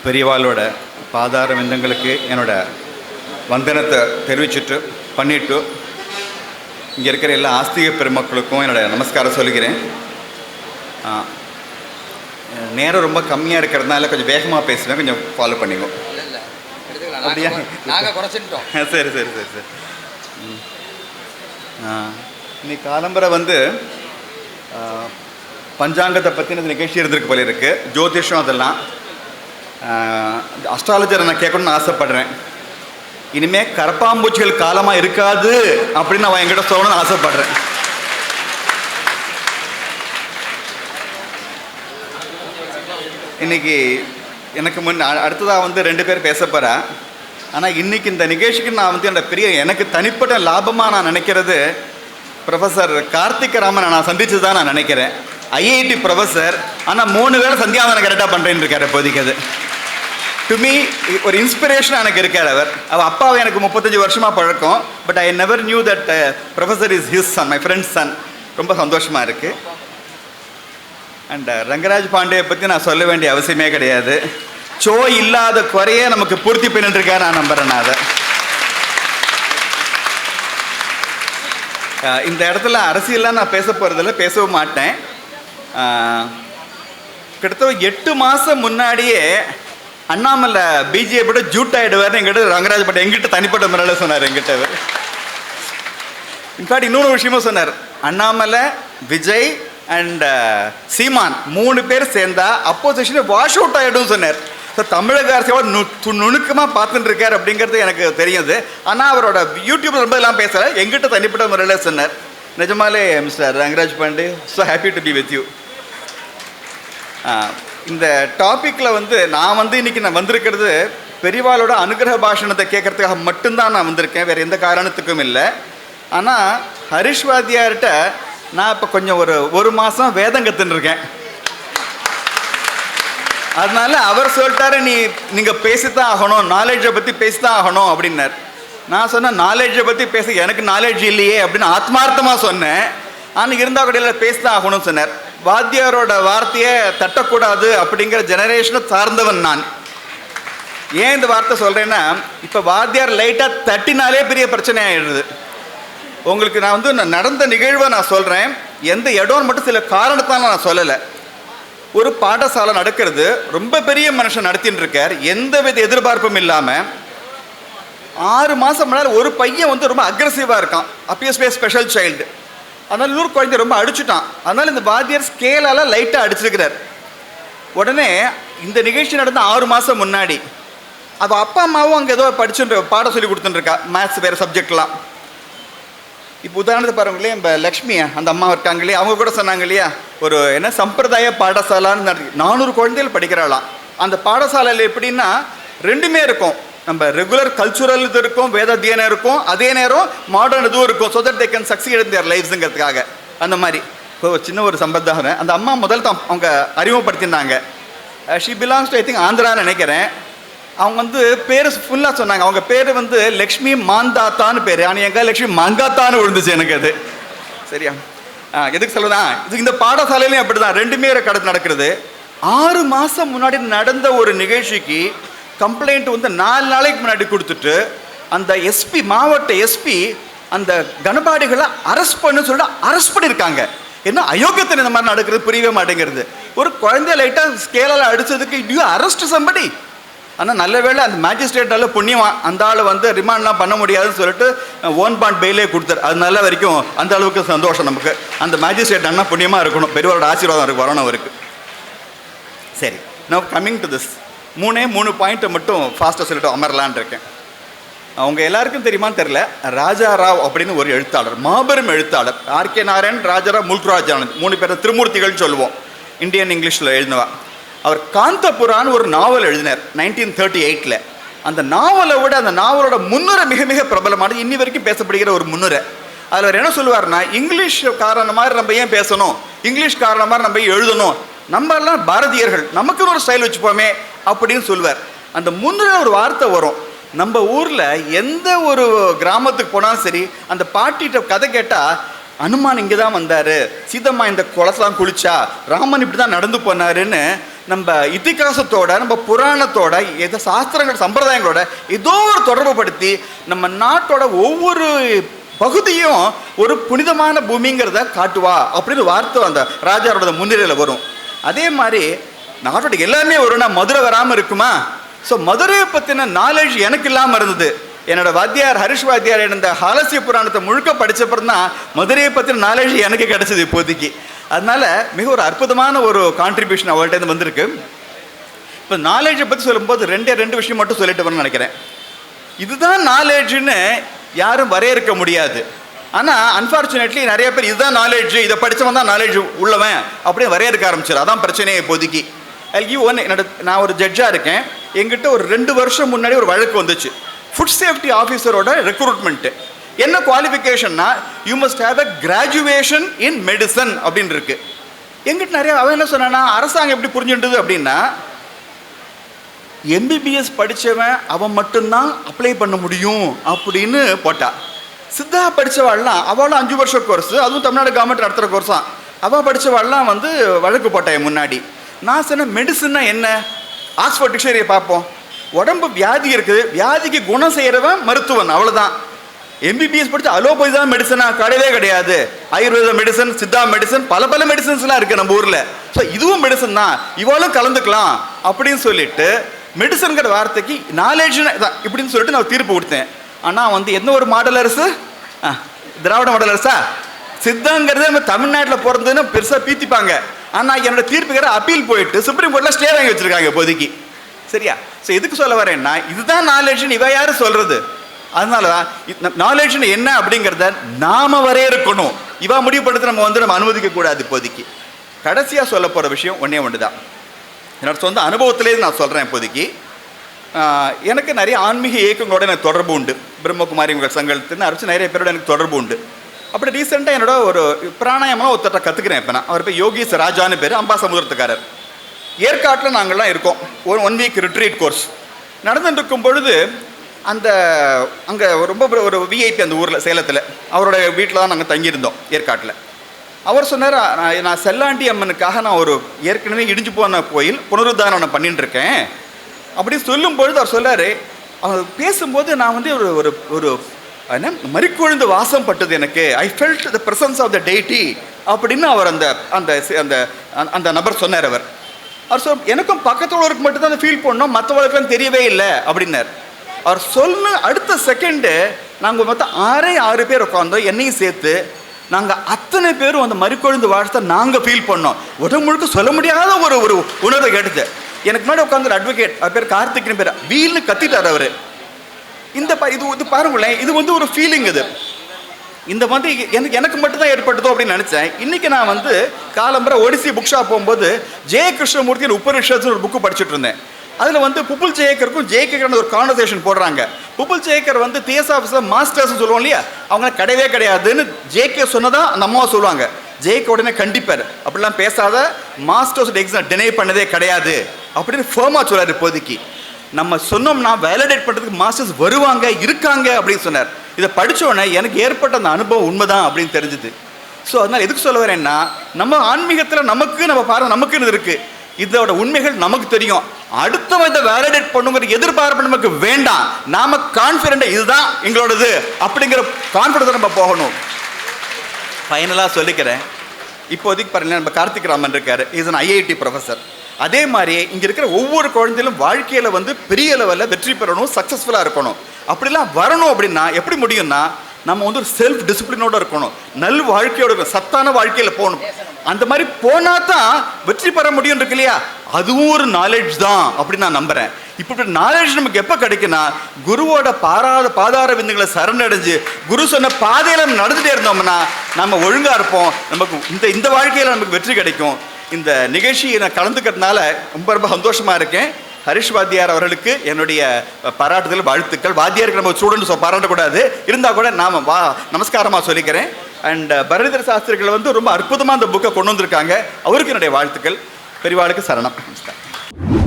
பெரியவாளோட பாதார விந்தங்களுக்கு என்னோட வந்தனத்தை தெரிவிச்சுட்டு பண்ணிட்டு இங்கே இருக்கிற எல்லா ஆஸ்திக பெருமக்களுக்கும் என்னோட நமஸ்காரம் சொல்லிக்கிறேன். நேரம் ரொம்ப கம்மியாக இருக்கிறதுனால கொஞ்சம் வேகமாக பேசுவேன், கொஞ்சம் ஃபாலோ பண்ணிக்கோ. அப்படியா? நாங்கள் குறைச்சிட்டோம். சரி சரி சரி சரி. இன்னைக்கு காலம்பரை பஞ்சாங்கத்தை பற்றின நிகழ்ச்சி இருந்திருக்கு போல இருக்கு. ஜோதிஷம் அதெல்லாம் அஸ்ட்ராலஜரை நான் கேட்கணும்னு ஆசைப்படுறேன். இனிமேல் கரப்பாம்பூச்சிகள் காலமாக இருக்காது அப்படின்னு அவன் என்கிட்ட சொல்லணும்னு ஆசைப்படுறேன். இன்னைக்கு எனக்கு அடுத்ததாக 2 பேர் பேச போகிறேன். ஆனால் இன்றைக்கி இந்த நிகழ்ச்சிக்கு நான் என்னோட எனக்கு தனிப்பட்ட லாபமாக நான் நினைக்கிறது ப்ரொஃபஸர் கார்த்திக் ராமனை நான் சந்தித்து தான் நான் நினைக்கிறேன். ஐஐடி ப்ரொஃபஸர், ஆனால் 3 பேர் சந்தியாவதனை கரெக்டாக பண்ணுறேன்னு இருக்கார் இப்போதைக்கு. அது டு மீ ஒரு இன்ஸ்பிரேஷனாக எனக்கு இருக்கார். அவர் அப்பாவை எனக்கு 35 வருஷமாக பழக்கம். But I never knew that professor is his son, my friend's son. ரொம்ப சந்தோஷமாக இருக்குது. அண்ட் ரங்கராஜ் பாண்டே பற்றி நான் சொல்ல வேண்டிய அவசியமே கிடையாது. சோ இல்லாத குறையே நமக்கு பூர்த்தி பண்ணிட்டுருக்கேன் நான் நம்புறேன். அதை இந்த இடத்துல அரசியல்லாம் நான் பேச போகிறதில்ல, பேசவும் மாட்டேன். கிட்டத்தட்ட 8 மாதம் முன்னாடியே அண்ணாமலை பிஜேபியோட ஜூட் ஆகிடுவார்னு எங்கிட்ட ரங்கராஜ் பாண்டே எங்கிட்ட தனிப்பட்ட முறையில் சொன்னார். எங்கிட்ட இன்ஃபேக்ட் இன்னொரு விஷயமும் சொன்னார். அண்ணாமலை, விஜய் அண்ட் சீமான் 3 பேர் சேர்ந்தா அப்போசிஷனை வாஷ் அவுட் ஆகிடும் சொன்னார். ஸோ தமிழக அரசியல் நுணுக்கமாக பார்த்துட்டு இருக்கார் அப்படிங்கிறது எனக்கு தெரியுது. ஆனால் அவரோட யூடியூப்ல ரொம்ப எல்லாம் பேசுகிறார். எங்கிட்ட தனிப்பட்ட முறையில் சொன்னார். நிஜமாலே mister Rangaraj Pandey, so happy to be with you. இந்த டாப்பிக்கில் நான் இன்றைக்கி நான் வந்திருக்கிறது பெரியவாளோட அனுகிரக பாஷணத்தை கேட்கறதுக்காக மட்டும்தான் நான் வந்திருக்கேன், வேறு எந்த காரணத்துக்கும் இல்லை. ஆனால் ஹரிஷ் வாத்தியார்கிட்ட நான் இப்போ கொஞ்சம் ஒரு மாதம் வேதம் கற்றுன்ருக்கேன். அதனால அவர் சொல்லிட்டாரு, நீங்கள் பேசித்தான் ஆகணும், நாலேஜை பற்றி பேசித்தான் ஆகணும் அப்படின்னார். நான் சொன்னேன், நாலேஜை பற்றி பேச எனக்கு நாலேஜ் இல்லையே அப்படின்னு ஆத்மார்த்தமாக சொன்னேன். ஆனால் இருந்தால் கூட இல்லை, பேசித்தான் ஆகணும்னு சொன்னார். வாத்தியாரோட வார்த்தையை தட்டக்கூடாது அப்படிங்கிற ஜெனரேஷனை சார்ந்தவன் நான். ஏன் இந்த வார்த்தை சொல்கிறேன்னா, இப்போ வாத்தியார் லைட்டாக தட்டினாலே பெரிய பிரச்சனை ஆகிடுது. உங்களுக்கு நான் நடந்த நிகழ்வை நான் சொல்கிறேன். எந்த இடம்னு மட்டும் சில காரணத்தால் நான் சொல்லலை. ஒரு பாடசாலை நடக்கிறது, ரொம்ப பெரிய மனுஷன் நடத்தின்னு இருக்கார், எந்த வித எதிர்பார்ப்பும் இல்லாமல். 6 மாதம் முன்னாடி ஒரு பையன் ரொம்ப அக்ரெசிவாக இருக்கான், அப்பயே ஸ்பெஷல் சைல்டு. அதனால் இன்னொரு குழந்தை ரொம்ப அடிச்சுட்டான். அதனால் இந்த வாத்தியார் ஸ்கேலால் லைட்டாக அடிச்சிருக்கிறார். உடனே இந்த நிகழ்ச்சி நடந்த 6 மாதம் முன்னாடி அவள் அப்பா அம்மாவும் அங்கே ஏதோ படிச்சுட்டு பாடம் சொல்லி கொடுத்துட்டுருக்கா, மேத்ஸ் வேறு சப்ஜெக்ட்லாம். இப்போ உதாரணத்துக்கு பாருங்களே, இப்போ லக்ஷ்மியா அந்த அம்மா இருக்காங்க இல்லையா, அவங்க கூட சொன்னாங்க இல்லையா, ஒரு சம்பிரதாய பாடசாலான்னு 400 குழந்தைகள் படிக்கிறாளாம். அந்த பாடசாலையில் எப்படின்னா 2மே இருக்கும். நம்ம ரெகுலர் கல்ச்சுரல் இது இருக்கும், வேத அத்தியனம் இருக்கும், அதே நேரம் மாடர்ன் இதுவும் இருக்கும். So that they can succeed in their லைஃப்ஸுங்கிறதுக்காக அந்த மாதிரி சின்ன ஒரு சம்பந்தம். அந்த அம்மா முதல்ல அவங்க அறிமுகப்படுத்தினாங்க. She belongs to I think ஆந்திரான்னு நினைக்கிறேன். அவங்க பேர் ஃபுல்லாக சொன்னாங்க. அவங்க பேர் லக்ஷ்மி மாந்தாத்தான்னு பேர். ஆனால் எங்க லக்ஷ்மி மங்காத்தான்னு விழுந்துச்சு எனக்கு. அது சரியா? எதுக்கு சொல்லுதான், இந்த பாடசாலையிலையும் அப்படி தான் 2மே கடத்து நடக்கிறது. 6 மாதம் முன்னாடி நடந்த ஒரு நிகழ்ச்சிக்கு கம்ப்ளைண்ட் 4 நாளைக்கு முன்னாடி கொடுத்துட்டு அந்த எஸ்பி, மாவட்ட எஸ்பி அந்த கனபாடிகளை அரெஸ்ட் பண்ணு சொல்லிட்டு அரெஸ்ட் பண்ணியிருக்காங்க. என்ன அயோக்கியத்தை இந்த மாதிரி நடக்கிறது புரியவே மாட்டேங்கிறது. ஒரு குழந்தைய லைட்டாக ஸ்கேலால் அடித்ததுக்கு யூ அரெஸ்ட் சம்படி. ஆனால் நல்ல வேளை அந்த மேஜிஸ்ட்ரேட்டால் புண்ணியமா அந்த ஆள் ரிமாண்ட்லாம் பண்ண முடியாதுன்னு சொல்லிட்டு ஓன் பாண்ட் பெயிலே கொடுத்தாரு. அது நல்ல வரைக்கும் அந்த அளவுக்கு சந்தோஷம் நமக்கு. அந்த மேஜிஸ்ட்ரேட் அண்ணா புண்ணியமாக இருக்கணும், பெரியவரோட ஆசீர்வாதம் இருக்கு வரணும் அவருக்கு. சரி, நான் கம்மிங் டு திஸ் 3 பாயிண்ட்டை மட்டும் ஃபாஸ்ட்டாக சொல்லிட்டு அமரலான் இருக்கேன். அவங்க எல்லாருக்கும் தெரியுமான்னு தெரியல, ராஜாராவ் அப்படின்னு ஒரு எழுத்தாளர், மாபெரும் எழுத்தாளர். ஆர்கே நாராயண், ராஜாராவ், முல்க்ராஜ் ஆனந்த் 3 பேரை திருமூர்த்திகள்னு சொல்லுவோம், இந்தியன் இங்கிலீஷில் எழுதுவா. அவர் காந்தபுரான்னு ஒரு நாவல் எழுதினார் 1938. அந்த நாவலை விட அந்த நாவலோட முன்னுரை மிக மிக பிரபலமானது, இன்னி வரைக்கும் பேசப்படுகிற ஒரு முன்னுரை. அதில் அவர் என்ன சொல்லுவார்னா, இங்கிலீஷ் காரண மாதிரி நம்ம ஏன் பேசணும், இங்கிலீஷ் காரண மாதிரி நம்ம எழுதணும், நம்ம எல்லாம் பாரதியர்கள், நமக்குன்னு ஒரு ஸ்டைல் வச்சுப்போமே அப்படின்னு சொல்லுவார். அந்த முன்னுரை ஒரு வார்த்தை வரும், நம்ம ஊரில் எந்த ஒரு கிராமத்துக்கு போனாலும் சரி, அந்த பாட்டிகிட்ட கதை கேட்டால் அனுமான் இங்கே தான் வந்தார், சீதம்மா இந்த குளத்தெலாம் குளிச்சா, ராமன் இப்படி தான் நடந்து போனாருன்னு நம்ம இதிகாசத்தோட நம்ம புராணத்தோட ஏதோ சாஸ்திரங்கள் சம்பிரதாயங்களோட ஏதோ ஒரு தொடர்பு படுத்தி நம்ம நாட்டோட ஒவ்வொரு பகுதியும் ஒரு புனிதமான பூமிங்கிறத காட்டுவா அப்படின்னு வார்த்தை அந்த ராஜாவோட முன்னிலையில் வரும். அதே மாதிரி நாட்டோட எல்லாமே வரும்னா மதுரை வராமல் இருக்குமா? ஸோ மதுரையை பற்றின நாலேஜ் எனக்கு இல்லாமல் இருந்தது. என்னோட வாத்தியார் ஹரிஷ் வாத்தியார் இந்த ஹாலசிய புராணத்தை முழுக்க படித்தப்பறம் தான் மதுரையை பற்றின நாலேஜ் எனக்கு கிடைச்சது இப்போதைக்கு. அதனால மிக ஒரு அற்புதமான ஒரு கான்ட்ரிபியூஷன் அவள்கிட்ட வந்திருக்கு. இப்போ நாலேஜை பற்றி சொல்லும்போது ரெண்டு விஷயம் மட்டும் சொல்லிட்டு வரணும்னு நினைக்கிறேன். இதுதான் நாலேஜுன்னு யாரும் வரையறுக்க முடியாது. ஆனால் அன்ஃபார்ச்சுனேட்லி நிறைய பேர் இதுதான் நாலேஜ், இதை படித்தவன் தான் நாலேஜ் உள்ளவன் அப்படின்னு வரையறுக்க ஆரம்பிச்சிடும். அதான் பிரச்சனையே இப்போதைக்கு. நான் ஒரு ஜட்ஜாக இருக்கேன். எங்கிட்ட ஒரு 2 வருஷம் முன்னாடி ஒரு வழக்கு வந்துச்சு. ஃபுட் சேஃப்டி ஆஃபீஸரோட ரெக்ரூட்மெண்ட்டு. என்ன குவாலிஃபிகேஷன்னா you must have a graduation in medicine அப்படின்னு இருக்கு. எங்கிட்ட நிறைய அவன் என்ன சொன்னான்னா, அரசாங்கம் எப்படி புரிஞ்சுட்டுது அப்படின்னா எம்பிபிஎஸ் படித்தவன் அவன் மட்டும்தான் அப்ளை பண்ண முடியும் அப்படின்னு போட்டா. சித்தா படித்தவாள்லாம் அவளும் 5 வருஷம் கோர்ஸ், அதுவும் தமிழ்நாடு கவர்மெண்ட் நடத்துகிற கோர்ஸ் தான். அவள் படித்தவாள்லாம் வழக்கு போட்டான் முன்னாடி. நான் சொன்னேன் மெடிசன்னா என்ன? ஆக்ஸ்போர்ட் டிக்ஷனரியை பார்ப்போம். உடம்பு வியாதி இருக்குது, வியாதிக்கு குணம் செய்கிறவன் மருத்துவன், அவ்வளோதான். எம்பிபிஎஸ் படித்து அலோபதி தான் மெடிசனா? கிடையவே கிடையாது. ஆயுர்வேத மெடிசன், சித்தா மெடிசன், பல மெடிசன்ஸ்லாம் இருக்குது நம்ம ஊரில். ஸோ இதுவும் மெடிசன் தான், இவாளும் கலந்துக்கலாம் அப்படின்னு சொல்லிட்டு மெடிசன்கிற வார்த்தைக்கு நாலேஜ் தான் இப்படின்னு சொல்லிட்டு நான் தீர்ப்பு கொடுத்தேன். ஆனால் என்ன ஒரு மாடல் அரசு, திராவிட மாடல் அரசா? சித்தாங்கிறது நம்ம தமிழ்நாட்டில் பிறந்ததுன்னு பெருசாக பீத்திப்பாங்க. ஆனால் என்னோட தீர்ப்புக்கிற அப்பீல் போயிட்டு சுப்ரீம் கோர்ட்டில் ஸ்டே வாங்கி வச்சுருக்காங்க இப்போதைக்கு. சரியா? ஸோ எதுக்கு சொல்ல வரேன்னா, இதுதான் நாலேஜ்னு இவ யார் சொல்கிறது? அதனால தான் நாலேஜ்னு என்ன அப்படிங்கிறத நாம வரையறுக்கணும். இவா முடிவு பண்ணுறது நம்ம அனுமதிக்க கூடாது இப்போதைக்கு. கடைசியாக சொல்ல போகிற விஷயம் ஒன்று தான். என்னோட சொந்த அனுபவத்திலேயே நான் சொல்கிறேன். இப்போதைக்கு எனக்கு நிறைய ஆன்மீக இயக்கங்களோட எனக்கு தொடர்பு உண்டு. பிரம்மகுமாரி உங்கள் சங்கத்தின்னு அரைச்சி நிறைய பேரோட எனக்கு தொடர்பு உண்டு. அப்படி ரீசெண்டாக என்னோட ஒரு பிராணாயமெல்லாம் ஒருத்தட்ட கற்றுக்கிறேன். இப்போ நான் அவர் பேர் யோகீஸ் ராஜான்னு பேர், அம்பாசமுத்திரத்துக்காரர். ஏற்காட்டில் நாங்கள்லாம் இருக்கோம். ஒரு 1 வீக் ரிட்ரீட் கோர்ஸ் நடந்துட்டு இருக்கும் பொழுது அங்கே ரொம்ப ஒரு விஐபி அந்த ஊரில் சேலத்தில் அவரோட வீட்டில் தான் நாங்கள் தங்கியிருந்தோம் ஏற்காட்டில். அவர் சொன்னார், நான் செல்லாண்டி அம்மனுக்காக நான் ஒரு ஏற்கனவே இடிஞ்சு போன கோயில் புனருத்தாரணம் பண்ணிட்டு இருக்கேன் அப்படி சொல்லும் பொழுது அவர் சொன்னார். அவர் பேசும்போது நான் ஒரு ஒரு என்ன மறிக்கொழுந்து வாசம் பட்டது எனக்கு. I felt the presence of the deity அப்படின்னு அவர் அந்த அந்த அந்த நபர் சொன்னார். அவர் எனக்கும் பக்கத்தோடு மட்டும்தான் அந்த ஃபீல் பண்ணோம், மற்றவர்களுக்கெல்லாம் தெரியவே இல்லை அப்படின்னார். அவர் சொன்ன அடுத்த செகண்டு நாங்கள் மொத்தம் 6 பேர் உட்காந்தோம், என்னையும் சேர்த்து. நாங்கள் அத்தனை பேரும் அந்த மறிக்கொழுந்து வாழ்த்தை நாங்கள் ஃபீல் பண்ணோம். உடம்பு முழுக்க சொல்ல முடியாத ஒரு உணர்வை கேட்டுது. எனக்கு முன்னாடி உட்காந்து ஒரு அட்வொகேட், அவர் பேர் கார்த்திக்னு பேர், வீல்னு கத்திட்டார் அவர். இது பாருங்களேன், இது ஒரு ஃபீலிங். இது எனக்கு மட்டும்தான் ஏற்பட்டதோ அப்படின்னு நினச்சேன். இன்றைக்கி நான் காலம்பரை ஒடிசி புக் ஷாப் போகும்போது ஜெய கிருஷ்ணமூர்த்தியின் உபனிஷத்னு ஒரு புக்கு படிச்சுட்டு இருந்தேன். அதில் புப்புல் ஜெயக்கருக்கும் ஜெயக்கர் ஒரு கான்வர்சேஷன் போடுறாங்க. புப்புல் ஜெயக்கர் டிஎஸ் ஆஃபீஸில் மாஸ்டர்ஸ் சொல்லுவோம் இல்லையா, அவங்க கிடையவே கிடையாதுன்னு ஜேகே சொன்னதான் அந்த அம்மாவை சொல்லுவாங்க. ஜேகே உடனே கண்டிப்பார், அப்படிலாம் பேசாத, மாஸ்டர்ஸ் எக்ஸாம் டினை பண்ணதே கிடையாது அப்படின்னு ஃபேமாக சொல்கிறார். இப்போதைக்கு நம்ம சொன்னோம்னா வேலிடேட் பண்ணுறதுக்கு மாஸ்டர்ஸ் வருவாங்க, இருக்காங்க அப்படின்னு சொன்னார். இதை படித்தோடனே எனக்கு ஏற்பட்ட அந்த அனுபவம் உண்மைதான் அப்படின்னு தெரிஞ்சுது. ஸோ அதனால் எதுக்கு சொல்ல வரேன்னா, நம்ம ஆன்மீகத்தில் நமக்குன்னு இருக்குது. இதோட உண்மைகள் நமக்கு தெரியும். அடுத்தவன் இதை வேலிடேட் பண்ணுங்கிற எதிர்பார்ப்பு நமக்கு வேண்டாம். நாம கான்ஃபிடென்ட் இதுதான் எங்களோடது அப்படிங்கிற கான்ஃபிடன்ஸ் நம்ம போகணும். ஃபைனலாக சொல்லிக்கிறேன். இப்போதைக்கு பாருங்க, நம்ம கார்த்திக் ராமன் இருக்காரு, இஸ் அன் ஐஐடி ப்ரொஃபஸர். அதே மாதிரி இங்கே இருக்கிற ஒவ்வொரு குழந்தையிலும் வாழ்க்கையில் பெரிய லெவலில் வெற்றி பெறணும், சக்ஸஸ்ஃபுல்லாக இருக்கணும். அப்படிலாம் வரணும் அப்படின்னா எப்படி முடியும்னா, நம்ம ஒரு செல்ஃப் டிசிப்ளினோட இருக்கணும், நல் வாழ்க்கையோட இருக்கணும், சத்தான வாழ்க்கையில் போகணும். அந்த மாதிரி போனால் தான் வெற்றி பெற முடியும் இருக்கு இல்லையா, அதுவும் ஒரு நாலேஜ் தான் அப்படின்னு நான் நம்புகிறேன். இப்படி நாலேஜ் நமக்கு எப்போ கிடைக்குன்னா, குருவோட பாதார விந்துகளை சரணடைஞ்சு குரு சொன்ன பாதையில் நடந்துகிட்டே இருந்தோம்னா நம்ம ஒழுங்காக இருப்போம். நமக்கு இந்த வாழ்க்கையில் நமக்கு வெற்றி கிடைக்கும். இந்த நிகழ்ச்சியை நான் கலந்துக்கிறதுனால ரொம்ப சந்தோஷமாக இருக்கேன். ஹரிஷ் வாத்தியார் அவர்களுக்கு என்னுடைய பாராட்டுதல், வாழ்த்துக்கள். வாத்தியாருக்கு நம்ம ஸ்டூடெண்ட்ஸ் பாராட்டக்கூடாது, இருந்தால் கூட நாம் நமஸ்காரமாக சொல்லிக்கிறேன். அண்ட் பரணிதர சாஸ்திரிகள் ரொம்ப அற்புதமாக அந்த புக்கை கொண்டு வந்திருக்காங்க. அவருக்கு என்னுடைய வாழ்த்துக்கள். பெரியவாளுக்கு சரணம். நமஸ்காரம்.